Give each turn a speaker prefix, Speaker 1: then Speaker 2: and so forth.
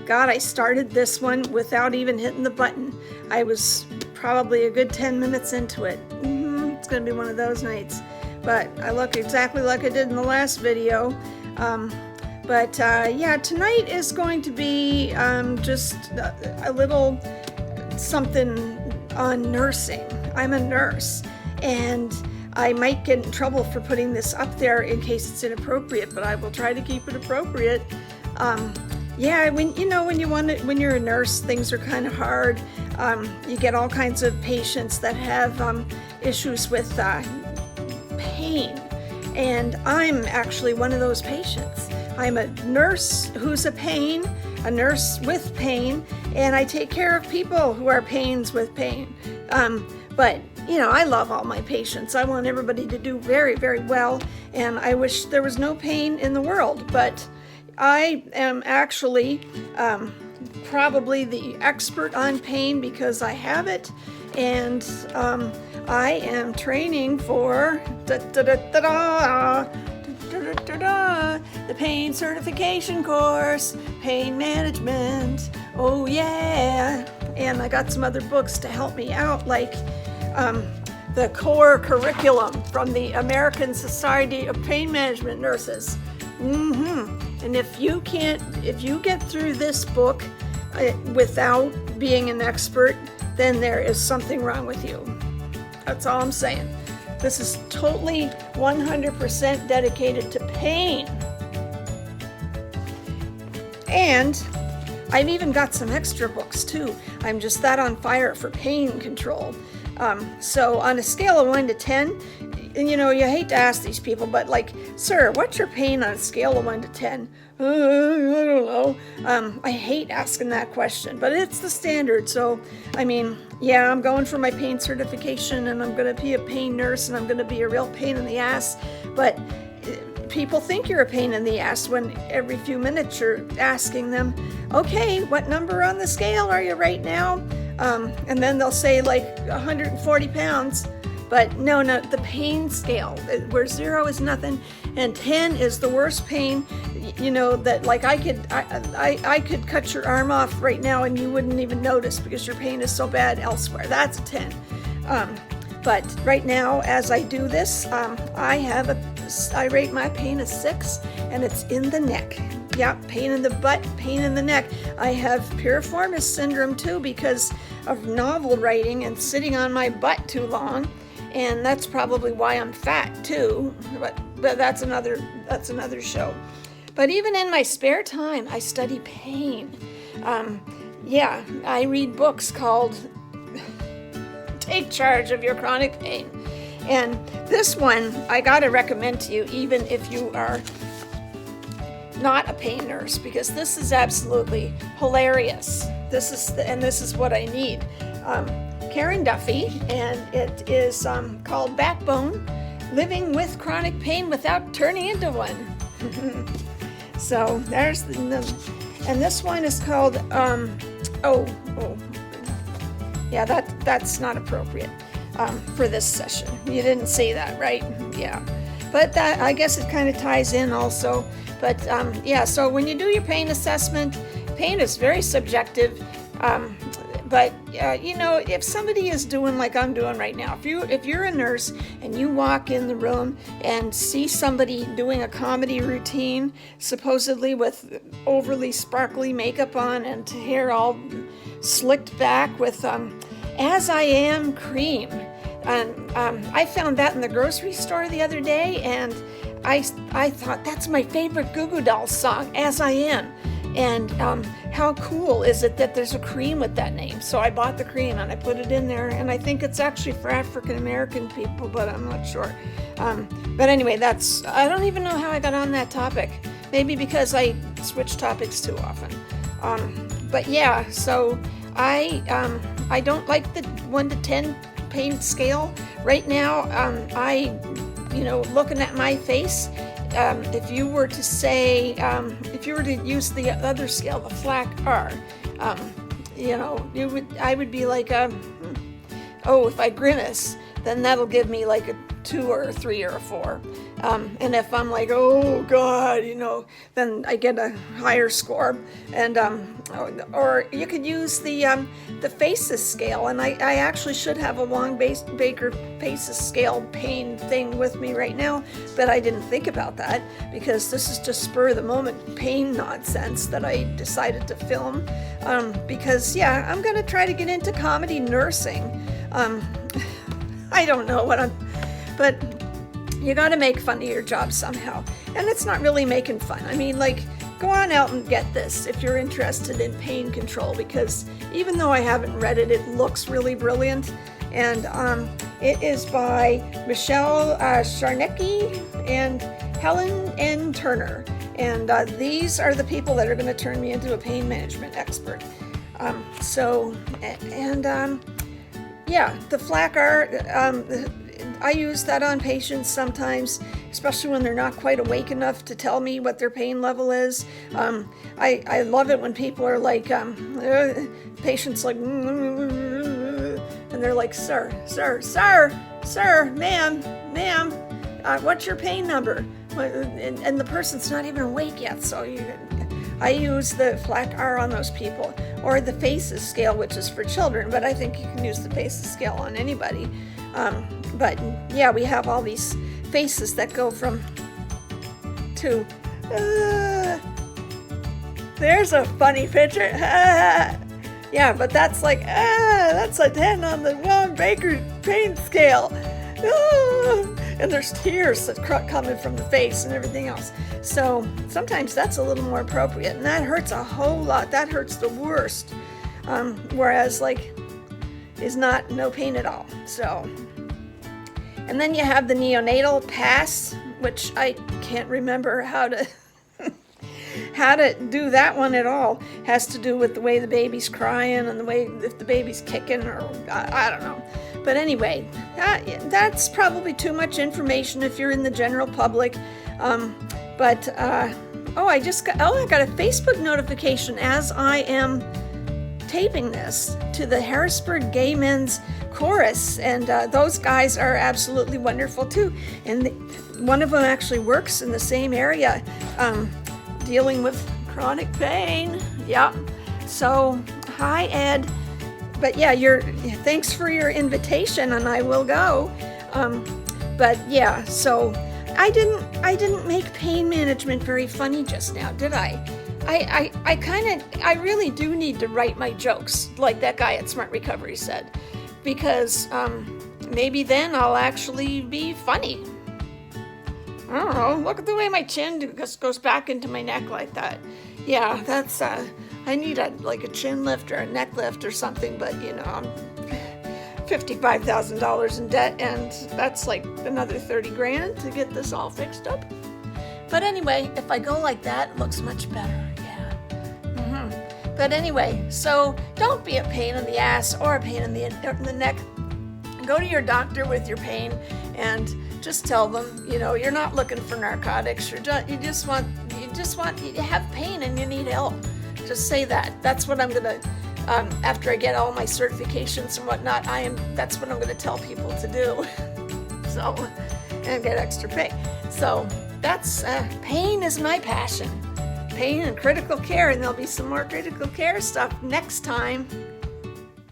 Speaker 1: God, I started this one without even hitting the button. I was probably a good 10 minutes into it. It's going to be one of those nights. But I look exactly like I did in the last video. Yeah, tonight is going to be just a little something on nursing. I'm a nurse, and I might get in trouble for putting this up there in case it's inappropriate, but I will try to keep it appropriate. Yeah, when you're a nurse, things are kind of hard. You get all kinds of patients that have issues with pain, and I'm actually one of those patients. I'm a nurse who's a nurse with pain, and I take care of people who are pains with pain. But I love all my patients. I want everybody to do very, very well, and I wish there was no pain in the world, but I am actually probably the expert on pain because I have it, and I am training for the pain certification course, pain management. Oh yeah. And I got some other books to help me out, like the core curriculum from the American Society of Pain Management Nurses. And if you get through this book without being an expert, then there is something wrong with you. That's all I'm saying. This is totally 100% dedicated to pain. And I've even got some extra books too. I'm just that on fire for pain control. So on a scale of 1 to 10, and you hate to ask these people, but sir, what's your pain on a scale of 1 to 10? I don't know. I hate asking that question, but it's the standard. So, yeah, I'm going for my pain certification, and I'm going to be a pain nurse, and I'm going to be a real pain in the ass. But people think you're a pain in the ass when every few minutes you're asking them, okay, what number on the scale are you right now? And then they'll say 140 pounds. But no, the pain scale, where 0 is nothing and 10 is the worst pain, that I could cut your arm off right now and you wouldn't even notice because your pain is so bad elsewhere. That's a 10. But right now, as I do this, I rate my pain a 6, and it's in the neck. Yeah, pain in the butt, pain in the neck. I have piriformis syndrome too because of novel writing and sitting on my butt too long. And that's probably why I'm fat too, but that's another show. But even in my spare time, I study pain. Yeah, I read books called Take Charge of Your Chronic Pain. And this one, I gotta recommend to you, even if you are not a pain nurse, because this is absolutely hilarious. This is what I need. Karen Duffy, and it is called Backbone, Living with Chronic Pain Without Turning into One. So there's and this one is called, yeah, that's not appropriate for this session. You didn't say that, right? Yeah. But that, I guess it kind of ties in also. But yeah, so when you do your pain assessment, pain is very subjective. But if somebody is doing like I'm doing right now, if you're a nurse and you walk in the room and see somebody doing a comedy routine, supposedly with overly sparkly makeup on and hair all slicked back with As I Am cream, and I found that in the grocery store the other day, and I thought that's my favorite Goo Goo Dolls song, As I Am. And how cool is it that there's a cream with that name? So I bought the cream and I put it in there, and I think it's actually for African American people, but I'm not sure. But anyway, I don't even know how I got on that topic. Maybe because I switch topics too often. But yeah, so I don't like the 1 to 10 pain scale. Right now, looking at my face, if you were to say, if you were to use the other scale, the FLAC R, I would be like, if I grimace, then that'll give me like a 2 or a 3 or a 4. And if I'm like, oh God, then I get a higher score. And or you could use the FACES scale, and I actually should have a Wong-Baker FACES scale pain thing with me right now, but I didn't think about that because this is just spur of the moment pain nonsense that I decided to film. Because yeah, I'm gonna try to get into comedy nursing. I don't know but you got to make fun of your job somehow. And it's not really making fun. I mean, like, go on out and get this if you're interested in pain control, because even though I haven't read it, it looks really brilliant. And it is by Michelle Charnecki and Helen N. Turner. And these are the people that are going to turn me into a pain management expert. Yeah, the FLAC-R, I use that on patients sometimes, especially when they're not quite awake enough to tell me what their pain level is. I love it when people are like, patients like, and they're like, sir, ma'am, what's your pain number? And the person's not even awake yet, so I use the FLAC-R on those people, or the FACES scale, which is for children, but I think you can use the FACES scale on anybody. But yeah, we have all these faces that go from to, there's a funny picture. Yeah, but that's like, that's a 10 on the Wong-Baker pain scale. And there's tears coming from the face and everything else. So sometimes that's a little more appropriate, and that hurts a whole lot. That hurts the worst. Whereas like is no pain at all. So, and then you have the neonatal pass, which I can't remember how to do that one at all. Has to do with the way the baby's crying and the way if the baby's kicking, or I don't know. But anyway, that's probably too much information if you're in the general public. I got a Facebook notification as I am taping this to the Harrisburg Gay Men's Chorus, and those guys are absolutely wonderful too. And one of them actually works in the same area, dealing with chronic pain. Yeah. So, hi Ed. But yeah, thanks for your invitation, and I will go. But yeah, so I didn't make pain management very funny just now, did I? I really do need to write my jokes, like that guy at Smart Recovery said, because maybe then I'll actually be funny. I don't know. Look at the way my chin just goes back into my neck like that. Yeah, that's I need a chin lift or a neck lift or something, but I'm $55,000 in debt, and that's like another 30 grand to get this all fixed up. But anyway, if I go like that, it looks much better. Yeah. But anyway, so don't be a pain in the ass or a pain in the neck. Go to your doctor with your pain and just tell them, you're not looking for narcotics. You have pain and you need help. Just say that. That's what I'm gonna. After I get all my certifications and whatnot, that's what I'm gonna tell people to do. So, and get extra pay. So that's pain is my passion. Pain and critical care, and there'll be some more critical care stuff next time.